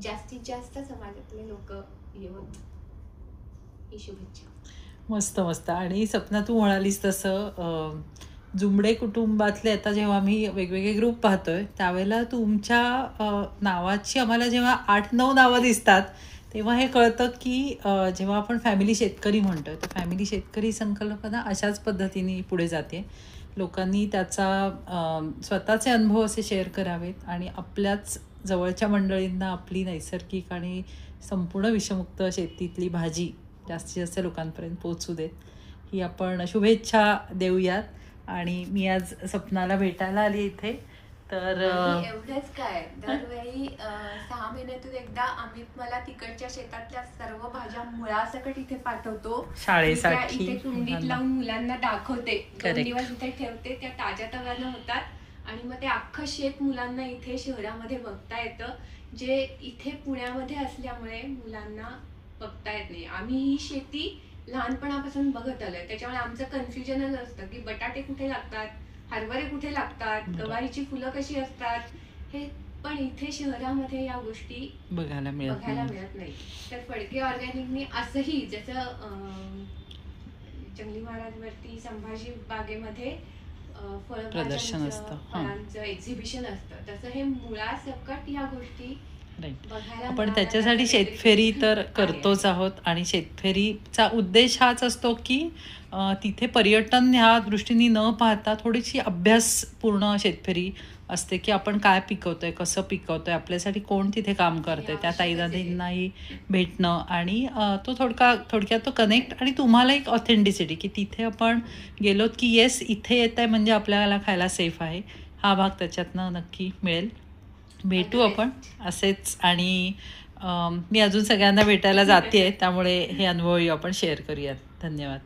जास्तीत जास्त समाजातले लोक येऊन ही शुभेच्छा. मस्त मस्त. आणि सपना तू म्हणालीस तसं जुंबडे कुटुंबातले आता जेव्हा आम्ही वेगवेगळे ग्रुप पाहतोय त्यावेळेला तुमच्या नावाची आम्हाला जेव्हा 8-9 नावं दिसतात तेव्हा हे कळतं की जेव्हा आपण फॅमिली शेतकरी म्हणतोय तर फॅमिली शेतकरी संकल्पना अशाच पद्धतीने पुढे जाते. लोकांनी त्याचा स्वतःचे अनुभव असे शेअर करावेत आणि आपल्याच जवळच्या मंडळींना आपली नैसर्गिक आणि संपूर्ण विषमुक्त शेतीतली भाजी जास्तीत जास्त लोकांपर्यंत पोहोचू देत ही आपण शुभेच्छा देऊयात. आणि मी आज सपनाला भेटायला आली इथे तर एवढंच काय, दरवेळी 6 महिन्यातून एकदा आम्ही मला तिकडच्या शेतातल्या सर्व भाज्या मुळासकट इथे पाठवतो शाळेसाठी इथे कुंडीत लावून मुलांना दाखवते. 2 दिवस इथे ठेवते, त्या ताज्या तव्यानं होतात आणि मग ते अख्खं शेत मुलांना इथे शहरामध्ये बघता येतं, जे इथे पुण्यामध्ये असल्यामुळे मुलांना बघता येत नाही. आम्ही ही शेती लहानपणापासून बघत आलोय, त्याच्यामुळे आमचं कन्फ्युजनच असतं की बटाटे कुठे लागतात, हरभरे कुठे लागतात, गवारीची फुलं कशी असतात, हे पण इथे शहरामध्ये या गोष्टी बघायला मिळत नाही. तर फडके ऑर्गॅनिकनी असंही, जसं जंगली महाराज वरती संभाजी बागेमध्ये प्रदर्शन असतं, फळांचं एक्झिबिशन असतं, तसं हे मुळासकट या गोष्टी आपण त्याच्यासाठी शेतफेरी तर करतोच आहोत. आणि शेतफेरीचा उद्देश हाच असतो की तिथे पर्यटन ह्या दृष्टीने न पाहता थोडीशी अभ्यासपूर्ण शेतफेरी असते की आपण काय पिकवतोय, कसं पिकवतोय, आपल्यासाठी कोण तिथे काम करतंय, त्या ताईदादींनाही भेटणं आणि तो थोडक्यात तो कनेक्ट आणि तुम्हाला एक ऑथेंटिसिटी की तिथे आपण गेलोत की येस इथे येत आहे म्हणजे आपल्याला खायला सेफ आहे, हा भाग त्याच्यातनं नक्की मिळेल. भेटू आपण असेच. आणि मी अजून सगळ्यांना भेटायला जाते आहे त्यामुळे हे अनुभवही आपण शेअर करूयात. धन्यवाद.